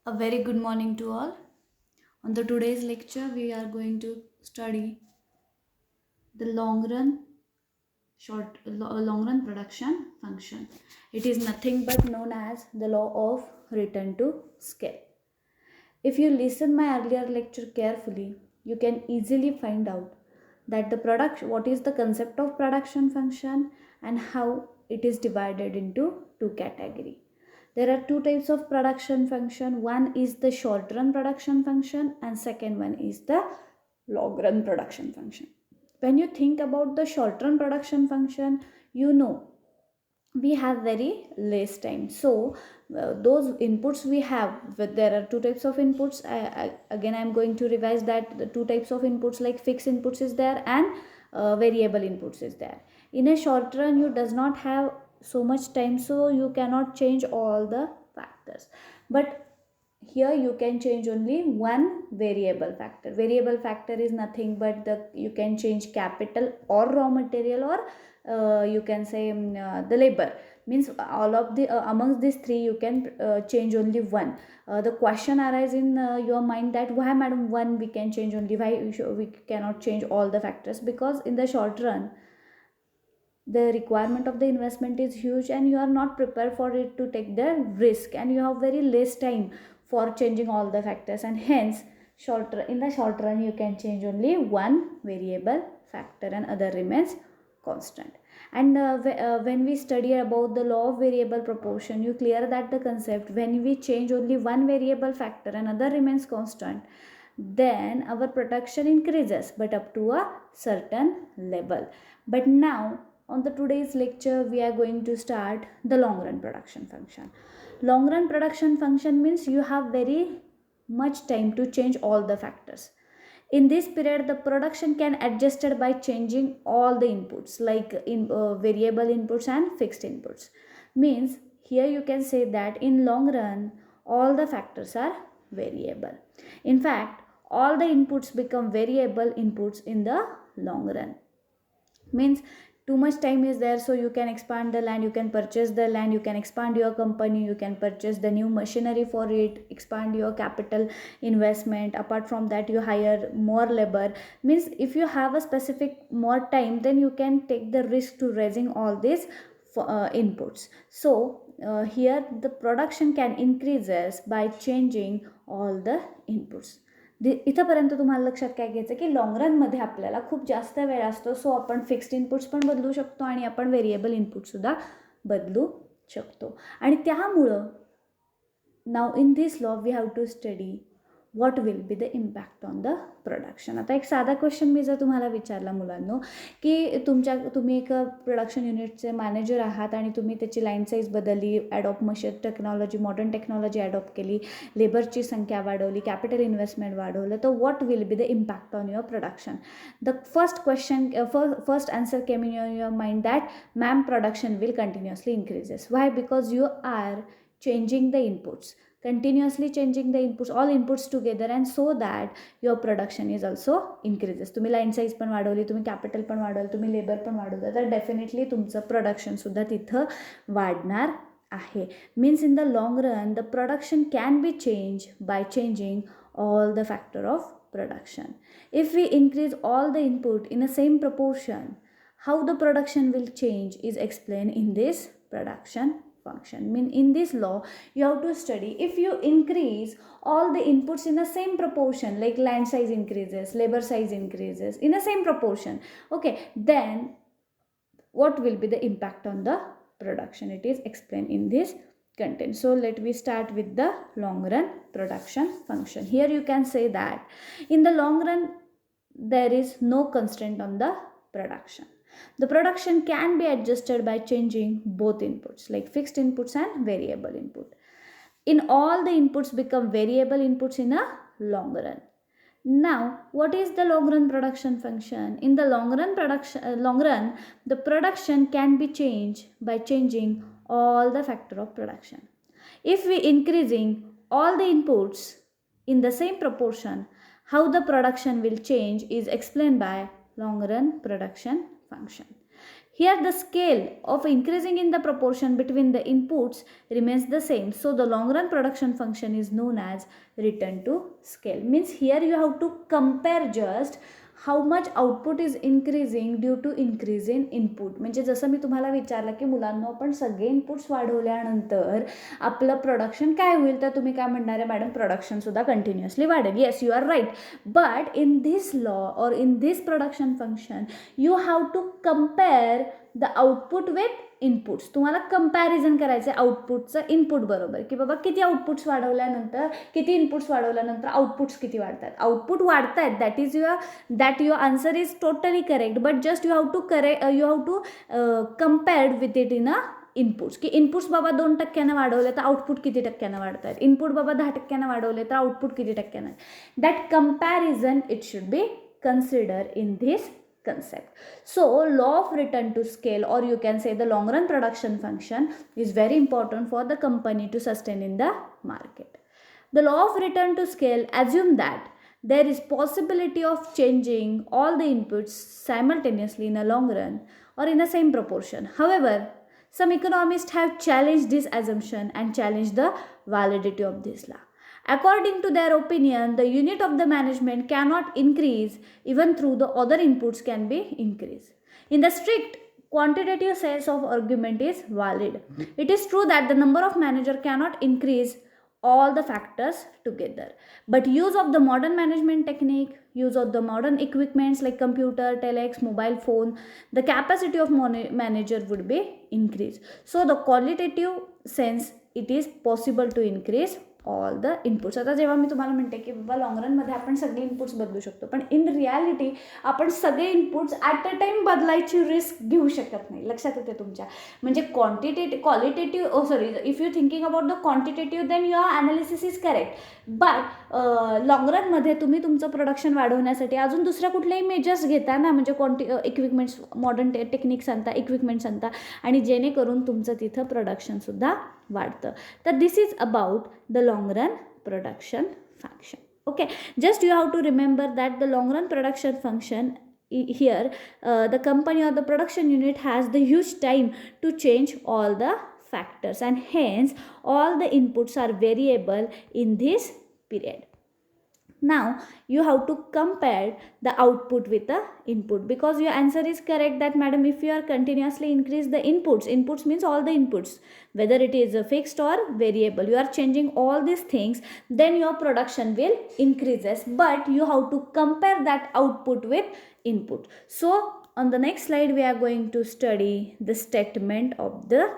A very good morning to all. On the today's lecture, we are going to study the long run production function. It is nothing but known as the law of return to scale. If you listen my earlier lecture carefully, you can easily find out that what is the concept of production function and how it is divided into two categories. There are two types of production function. One is the short run production function and second one is the long run production function. When you think about the short run production function, you know we have very less time. So those inputs we have, there are two types of inputs. Again, I'm going to revise that the two types of inputs, like fixed inputs is there and variable inputs is there. In a short run, you does not have so much time, so you cannot change all the factors, but here you can change only one variable factor is nothing but you can change capital or raw material, or you can say the labor. Means all of the amongst these three you can change only one. The question arises in your mind that why, madam, one we can change only, why we cannot change all the factors? Because in the short run the requirement of the investment is huge and you are not prepared for it to take the risk, and you have very less time for changing all the factors, and hence in the short run you can change only one variable factor and other remains constant. And when we study about the law of variable proportion, you clear that the concept, when we change only one variable factor and other remains constant, then our production increases but up to a certain level. But now on the today's lecture we are going to start the long run production function. Long run production function means you have very much time to change all the factors. In this period the production can adjusted by changing all the inputs, like in variable inputs and fixed inputs. Means here you can say that in long run all the factors are variable. In fact, all the inputs become variable inputs in the long run. Means too much time is there, so you can expand the land, you can purchase the land, you can expand your company, you can purchase the new machinery for it, expand your capital investment. Apart from that, you hire more labor. Means if you have a specific more time, then you can take the risk to raising all these inputs. So here the production can increases by changing all the inputs. इथंपर्यंत तुम्हाला लक्षात काय घ्यायचं की long रनमध्ये आपल्याला खूप जास्त वेळ असतो, सो आपण फिक्स्ड इनपुट्स पण बदलू शकतो आणि आपण व्हेरिएबल इनपुटसुद्धा बदलू शकतो. आणि त्यामुळं now in this law we have to study what will be the impact on the production. आता एक साधा क्वेश्चन मी जर तुम्हाला विचारला मुलांनो, की तुम्ही एक प्रोडक्शन युनिटचे मॅनेजर आहात आणि तुम्ही त्याची लाईन साईज बदलली, adopt machine technology, modern technology adopt केली, लेबरची संख्या वाढवली, कॅपिटल इन्व्हेस्टमेंट वाढवलं, तर what will be the impact on your production? The first answer came in your mind that ma'am, production will continuously increases. Why? Because you are changing the inputs, continuously changing the inputs, all inputs together, and so that your production is also increases. तुम्ही line size पण वाढवली, तुम्ही capital पण वाढवलं, तुम्ही labour पण वाढवलं, तर डेफिनेटली तुमचं प्रोडक्शनसुद्धा तिथं वाढणार आहे. Means in the long run the production can be change by changing all the factor of production. If we increase all the input in the same proportion, how the production will change is explained in this production function. Mean in this law you have to study, if you increase all the inputs in the same proportion, like land size increases, labor size increases in the same proportion, okay, then what will be the impact on the production? It is explained in this content. So let me start with the long run production function. Here you can say that in the long run there is no constraint on the production. The production can be adjusted by changing both inputs, like fixed inputs and variable input. In all the inputs become variable inputs in a long run. Now, what is the long run production function? In the long run, the production can be changed by changing all the factor of production. If we increasing all the inputs in the same proportion, how the production will change is explained by long run production function. Here the scale of increasing in the proportion between the inputs remains the same. So the long run production function is known as return to scale. Means here you have to compare just how much output is increasing due to increase in input. म्हणजे जसं मी तुम्हाला विचारलं की मुलांना आपण सगळे inputs वाढवल्यानंतर आपलं प्रोडक्शन काय होईल, तर तुम्ही काय म्हणणार आहे मॅडम, प्रोडक्शन सुद्धा कंटिन्युअसली वाढेल. Yes, you are right. But in this law or in this production function you have to compare the output with inputs. तुम्हाला कंपॅरिझन करायचं आहे आउटपुटचं इनपुट बरोबर, की बाबा किती आउटपुट्स वाढवल्यानंतर, किती इनपुट्स वाढवल्यानंतर आउटपुट्स किती वाढतात. आउटपुट वाढत आहेत, that your answer is totally correct. But just you have to compared with it in a inputs, की इनपुट्स बाबा 2% वाढवले तर आउटपुट किती टक्क्यानं वाढत आहेत. इनपुट बाबा 10% वाढवले तर आउटपुट किती टक्क्यानं. That comparison it should be consider in this concept. So law of return to scale, or you can say the long run production function, is very important for the company to sustain in the market. The law of return to scale assume that there is possibility of changing all the inputs simultaneously in a long run or in the same proportion. However, some economists have challenged this assumption and challenged the validity of this law. According to their opinion, the unit of the management cannot increase even through the other inputs can be increased. In the strict quantitative sense of argument is valid. It is true that the number of manager cannot increase all the factors together. But use of the modern management technique, use of the modern equipments like computer, telex, mobile phone, the capacity of manager would be increased. So the qualitative sense, it is possible to increase all the inputs. आता जेव्हा मी तुम्हाला म्हणते की बाबा long रनमध्ये आपण सगळे inputs बदलू शकतो, पण इन रियालिटी आपण सगळे इनपुट्स ॲट अ टाईम बदलायची रिस्क घेऊ शकत नाही. लक्षात येते तुमच्या. म्हणजे if you thinking about the quantitative then your analysis is correct. But long रनमध्ये तुम्ही तुमचं प्रोडक्शन वाढवण्यासाठी अजून दुसऱ्या कुठल्याही मेजर्स घेता ना, म्हणजे इक्विपमेंट्स, मॉडर्न टेक्निक्स आणता, इक्विपमेंट्स आणता, आणि जेणेकरून तुमचं तिथं प्रोडक्शनसुद्धा वाढतं. तर this is about the long run production function. Okay, just you have to remember that the long run production function here, the company or the production unit has the huge time to change all the factors, and hence all the inputs are variable in this period. Now you have to compare the output with the input, because your answer is correct that madam, if you are continuously increase the inputs means all the inputs, whether it is a fixed or variable, you are changing all these things, then your production will increases. But you have to compare that output with input. So on the next slide we are going to study the statement of the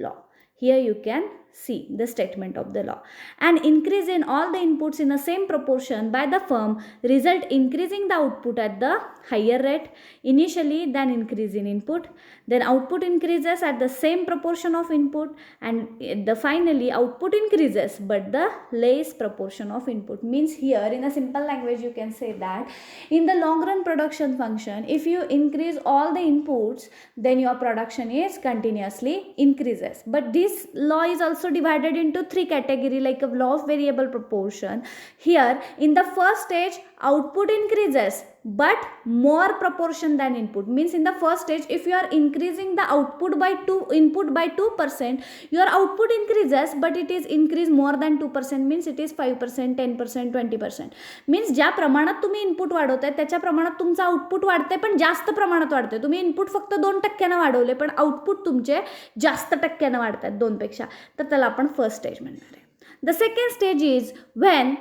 law. Here you can see the statement of the law. An increase in all the inputs in the same proportion by the firm result increasing the output at the higher rate initially than increase in input. Then output increases at the same proportion of input, and finally output increases but the less proportion of input. Means here in a simple language you can say that in the long run production function, if you increase all the inputs, then your production is continuously increases. But this law is also divided into three categories, like a law of variable proportion. Here in the first stage output increases but more proportion than input. Means in the first stage, if you are increasing the output by input by 2%, your output increases but it is increased more than 2%. Means it is 5%, 10%, 20%. Means ज्या प्रमाणात तुम्ही input वाढवताय त्याच्या प्रमाणात तुमचं output वाढते, पण जास्त प्रमाणात वाढते. तुम्ही इनपुट फक्त 2% वाढवले पण आउटपुट तुमचे जास्त टक्क्यानं वाढतात 2 पेक्षा, तर त्याला आपण फर्स्ट स्टेज म्हणणार आहे. The second stage is when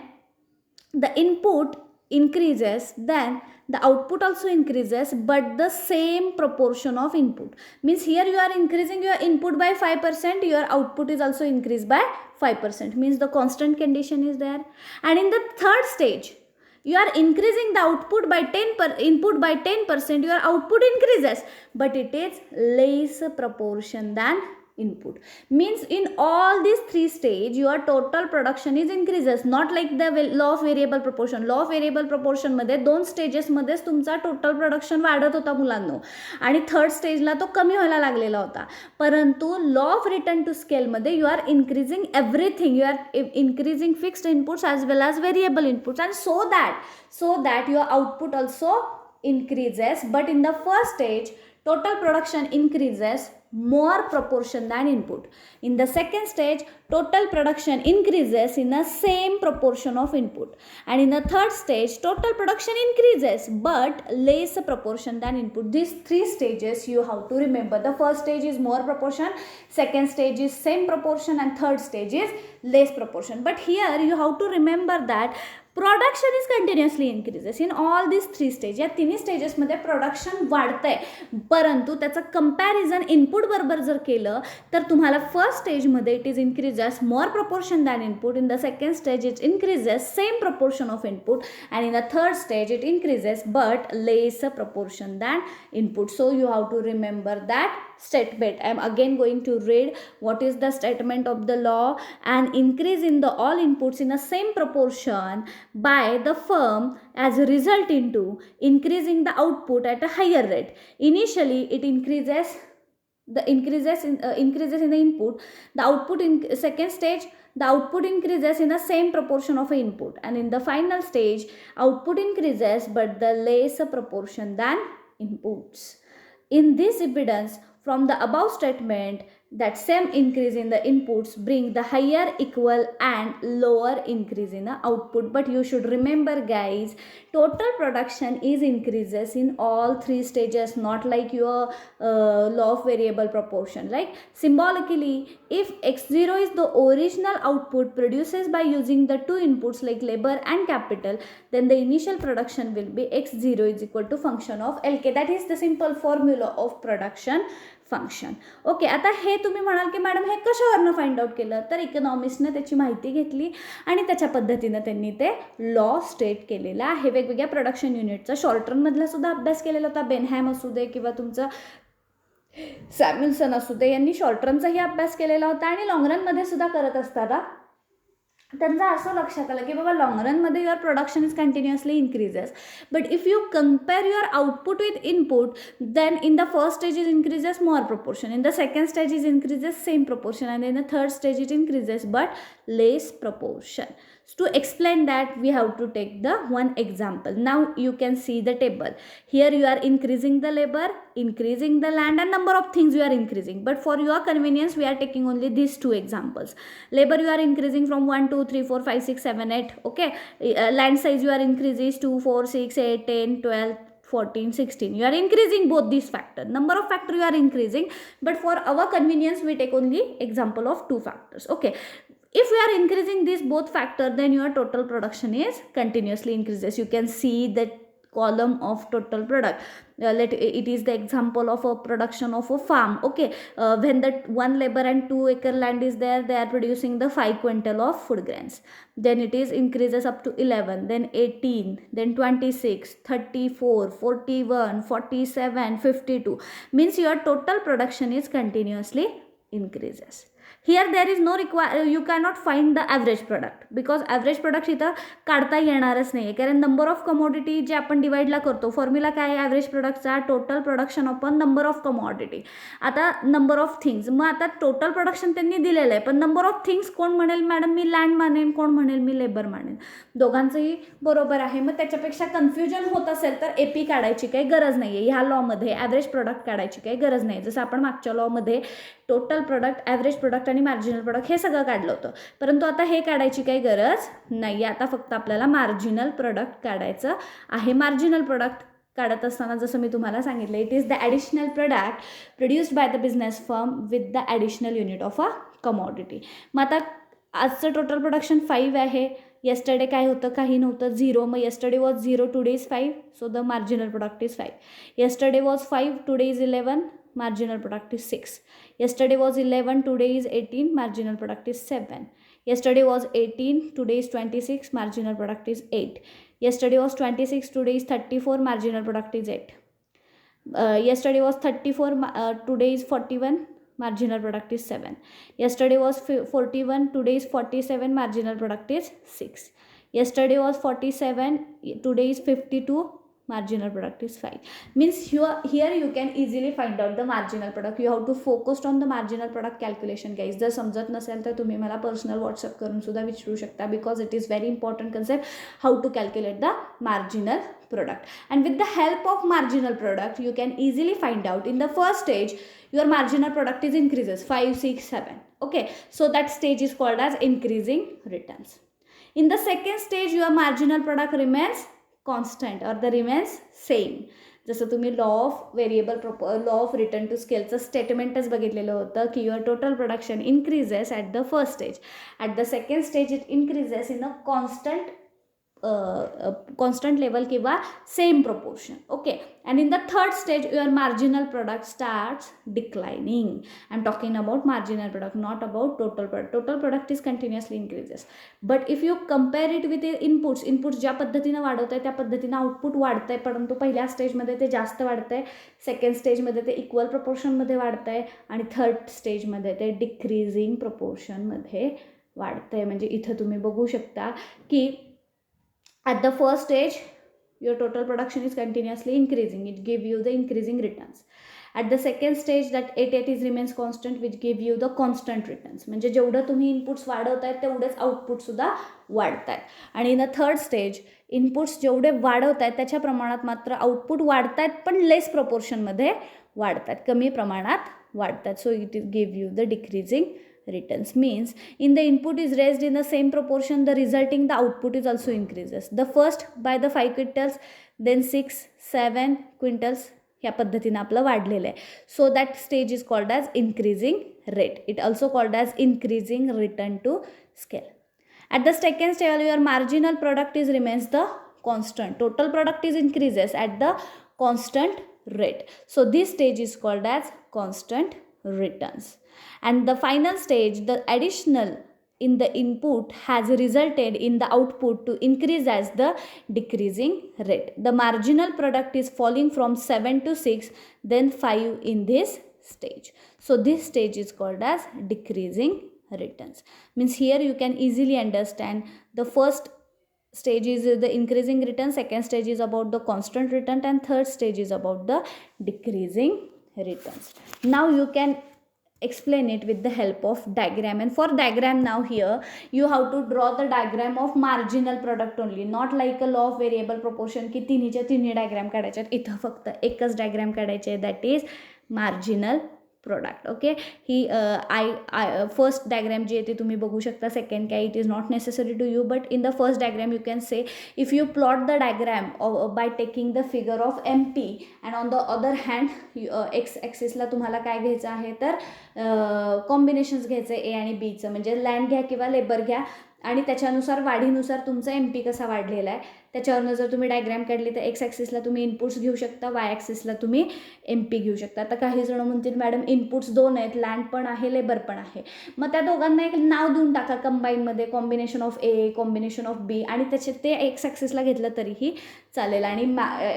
the input increases, then the output also increases but the same proportion of input. Means here you are increasing your input by 5%, your output is also increased by 5%. Means the constant condition is there. And in the third stage you are increasing the output by input by 10%, your output increases but it is less proportion than input. Means in all these three stages your total production is increases, not like the law of variable proportion. law of variable proportion मध्ये 2 stages मध्येच तुमचा total production वाढत होता मुलांनो, आणि third स्टेजला तो कमी व्हायला लागलेला होता. परंतु law of return to scale मध्ये you are increasing everything, you are increasing fixed inputs as well as variable inputs, and so that your output also increases. But in the first stage total production increases more proportion than input. In the second stage, total production increases in the same proportion of input. And in the third stage, total production increases but less proportion than input. These three stages you have to remember. The first stage is more proportion, second stage is same proportion, and third stage is less proportion. But here you have to remember that production is continuously increases in all this three stage. या तिन्ही स्टेजेसमध्ये production वाढतंय, परंतु त्याचं comparison input बरोबर जर केलं तर तुम्हाला फर्स्ट स्टेजमध्ये it is increases more proportion than input, in the second stage it increases same proportion of input, and in the third stage it increases but less proportion than input. So you have to remember that statement. I am again going to read what is the statement of the law. An increase in the all inputs in the same proportion by the firm as a result into increasing the output at a higher rate. Initially it increases in the input, the output in second stage the output increases in the same proportion of input, and in the final stage output increases but the less proportion than inputs. In this evidence from the above statement that same increase in the inputs bring the higher equal and lower increase in the output. But you should remember guys, total production is increases in all three stages, not like your law of variable proportion. Like symbolically, if x0 is the original output produces by using the two inputs like labor and capital, then the initial production will be x0 is equal to function of LK. That is the simple formula of production function. Okay, आता हे तुम्ही म्हणाल की madam हे कशावरनं find out केलं, तर इकॉनॉमिस्टने त्याची माहिती घेतली आणि त्याच्या पद्धतीनं त्यांनी ते लॉ स्टेट केलेला आहे. वेगवेगळ्या प्रोडक्शन युनिटचा शॉर्ट रनमधला सुद्धा अभ्यास केलेला होता. बेनहॅम असू दे किंवा तुमचं सॅम्युल्सन असू दे, यांनी शॉर्ट रनचाही अभ्यास केलेला होता आणि लॉंग रनमध्ये सुद्धा करत असताना त्यांचं असं लक्षात आलं की बाबा लॉंग रनमध्ये your production is continuously increases, but if you compare your output with input then in the first stage is increases more proportion, in the second stage it increases same proportion, and in the third stage it increases but less proportion. So to explain that we have to take the one example. Now you can see the table. Here you are increasing the labor, increasing the land, and number of things you are increasing, but for your convenience we are taking only these two examples. Labor you are increasing from 1 2 3 4 5 6 7 8. Okay, land size you are increases 2 4 6 8 10 12 14 16. You are increasing both these factors. Number of factor you are increasing, but for our convenience we take only example of two factors. Okay, if we are increasing these both factor, then your total production is continuously increases. You can see that column of total product. It is the example of a production of a farm. Okay, when the 1 labor and 2 acre land is there, they are producing the 5 quintal of food grains. Then it is increases up to 11, then 18, then 26, 34, 41, 47, 52. Means your total production is continuously increases. Here there is no you cannot find the average product, because average product इथं काढता येणारच नाही आहे, कारण number of commodity जे आपण डिवाइडला करतो, formula काय आहे ॲव्हरेज प्रोडक्टचा, total production upon number of commodity. आता नंबर ऑफ थिंग्स, मग आता टोटल प्रोडक्शन त्यांनी दिलेलं आहे, पण नंबर ऑफ थिंग्स कोण म्हणेल मॅडम मी लँड मानेन, कोण म्हणेल मी लेबर मानेन, दोघांचंही बरोबर आहे. मग त्याच्यापेक्षा कन्फ्युजन होत असेल तर एपी काढायची काही गरज नाही आहे. ह्या लॉमध्ये ॲव्हरेज प्रोडक्ट काढायची काही गरज नाही. जसं आपण मागच्या लॉमध्ये टोटल प्रोडक्ट, ॲव्हरेज प्रोडक्ट आणि मार्जिनल प्रोडक्ट हे सगळं काढलं होतं, परंतु आता हे काढायची काही गरज नाही. आता फक्त आपल्याला मार्जिनल प्रोडक्ट काढायचं आहे. मार्जिनल प्रोडक्ट काढत असताना जसं मी तुम्हाला सांगितलं, it is the additional product produced by the business firm with the additional unit of a commodity. मग आता आजचं टोटल प्रोडक्शन 5 आहे. येस्टरडे काय होतं, काही नव्हतं, 0. मग yesterday was 0, today is 5, so the marginal product is 5. Yesterday was 5, today is 11, marginal product is 6. Yesterday was 11, today is 18, marginal product is 7. Yesterday was 18, today is 26, marginal product is 8. Yesterday was 26, today is 34, marginal product is 8. Yesterday was 34, today is 41, marginal product is 7. Yesterday was 41, today is 47, marginal product is 6. Yesterday was 47, today is 52, marginal product is 5. Means here you can easily find out the marginal product. You have to focus on the marginal product calculation guys. जर समजत नसेल तर तुम्ही मला personal WhatsApp करून सुद्धा विचारू शकता, because it is very important concept how to calculate the marginal product. And with the help of marginal product you can easily find out in the first stage your marginal product is increases 5, 6, 7. Okay, so that stage is called as increasing returns. In the second stage your marginal product remains constant or the remains same. जसं तुम्ही law of return to स्केलचं स्टेटमेंटच बघितलेलं होतं की your total production increases at the first stage. At the second stage it increases in a constant level किंवा same proportion. Okay, and in the third stage your marginal product starts declining. I'm talking about marginal product, not about total product. Total product is continuously increases, but if you compare it with the inputs ज्या पद्धतीने वाढवत आहे त्या पद्धतीने output वाढत आहे, परंतु पहिल्या स्टेजमध्ये ते जास्त वाढत आहे, सेकंड स्टेजमध्ये ते इक्वल प्रपोर्शनमध्ये वाढत आहे आणि थर्ड स्टेजमध्ये ते डिक्रीजिंग प्रपोर्शनमध्ये वाढत आहे. म्हणजे इथं तुम्ही बघू शकता की at the first stage your total production is continuously increasing, it give you the increasing returns. At the second stage that 8 is remains constant, which give you the constant returns. म्हणजे जेवढं तुम्ही इनपुट्स वाढवतायत तेवढेच output सुद्धा वाढतायत. आणि इन a third stage inputs जेवढे वाढवतायत त्याच्या प्रमाणात मात्र आउटपुट वाढतायत पण लेस प्रपोर्शनमध्ये वाढतायत, कमी प्रमाणात वाढतात. So it give you the decreasing returns. Means in the input is raised in the same proportion, the resulting the output is also increases. The first by the 5 quintals, then 6, 7 quintals ह्या पद्धतीने आपलं वाढलेलं आहे. So that stage is called as increasing rate. It also called as increasing return to scale. At the second stage your marginal product is remains the constant. Total product is increases at the constant rate. So this stage is called as constant returns. And the final stage, the additional in the input has resulted in the output to increase as the decreasing rate. The marginal product is falling from 7 to 6, then 5 in this stage. So this stage is called as decreasing returns. Means here you can easily understand the first stage is the increasing return, second stage is about the constant return, and third stage is about the decreasing returns. Now you can explain it with the help of diagram. And for diagram now here you have to draw the diagram of marginal product only, not like a law of variable proportion की तिन्हीच्या तिन्ही diagram काढायचे आहेत. इथं फक्त एकच diagram काढायचे आहे, that is marginal product. Okay, ही फर्स्ट डायग्राम जी आहे ती तुम्ही बघू शकता, सेकंड काय it is not necessary to you, but in the first diagram you can say if you plot the diagram by taking the figure of MP and on the other hand X ॲक्सिसला तुम्हाला काय घ्यायचं आहे तर combinations घ्यायचं आहे A आणि Bचं, म्हणजे लँड घ्या किंवा लेबर घ्या आणि त्याच्यानुसार वाढीनुसार तुमचा MP कसा वाढलेला आहे त्याच्यावरनं जर तुम्ही डायग्राम काढली तर एक्स ॲक्सिसला तुम्ही इनपुट्स घेऊ शकता, वाय ॲक्सिसला तुम्ही MP घेऊ शकता. आता काही जण म्हणतील मॅडम इनपुट्स दोन आहेत, लँड पण आहे लेबर पण आहे, मग त्या दोघांना एक नाव देऊन टाका कंबाईनमध्ये, combination of A combination of B, आणि त्याचे ते एक्स ॲक्सिसला घेतलं तरीही चालेल आणि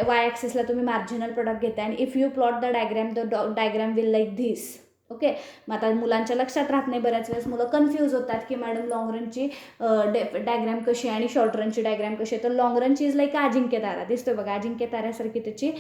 वाय ॲक्सिसला तुम्ही मार्जिनल प्रोडक्ट घेता. आणि if you plot the diagram will like this. Okay, मग आता मुलांच्या लक्षात राहत नाही, बऱ्याच वेळेस मुलं कन्फ्यूज होतात की मॅडम लॉंग रनची डायग्राम कशी आहे आणि शॉर्ट रनची डायग्राम कशी आहे. तर लॉंग रनची इज लाईक अजिंक्य तारा दिसतोय बघा, अजिंक्य ताऱ्यासारखी त्याची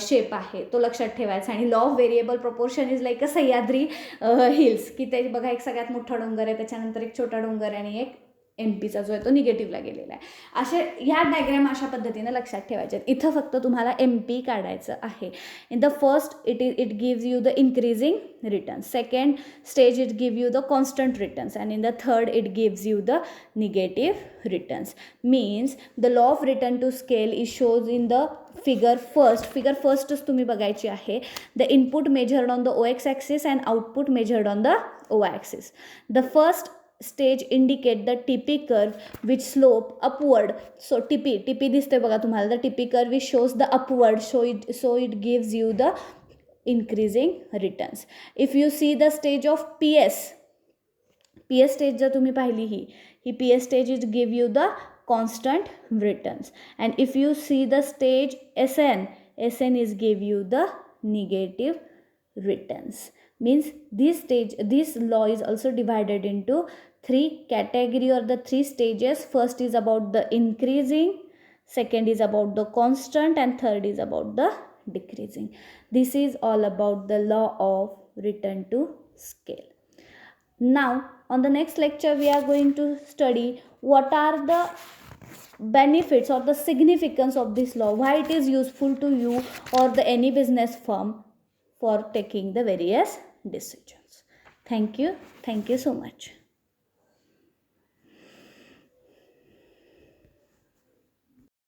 शेप आहे, तो लक्षात ठेवायचा. आणि law of variable proportion is like a Sahyadri hills, की ते बघा एक सगळ्यात मोठा डोंगर आहे, त्याच्यानंतर एक छोटा डोंगर आहे आणि एक MPचा जो आहे तो निगेटिव्हला गेलेला आहे. असे ह्या डायग्राम अशा पद्धतीने लक्षात ठेवायचे आहेत. इथं फक्त तुम्हाला MP काढायचं आहे. In the first it gives you the increasing returns, second stage it give you the constant returns, and in the third it gives you the negative returns. Means the law of return to scale is shows in the figure फर्स्टच तुम्ही बघायची आहे. The input measured on the OX axis and output measured on the OY axis. The first stage indicate the TP curve which slope upward. So TP दिसते बघा तुम्हाला, the TP curve which shows the upward, so it gives you the increasing returns. If you see the stage of PS stage जर तुम्ही पाहिली ही PS stage it give you the constant returns, and if you see the stage SN is give you the negative returns. Means this law is also divided into 3 category or the 3 stages. First is about the increasing, second is about the constant, and third is about the decreasing. This is all about the law of return to scale. Now on the next lecture we are going to study what are the benefits or the significance of this law, why it is useful to you or the any business firm for taking the various decisions. Thank you so much.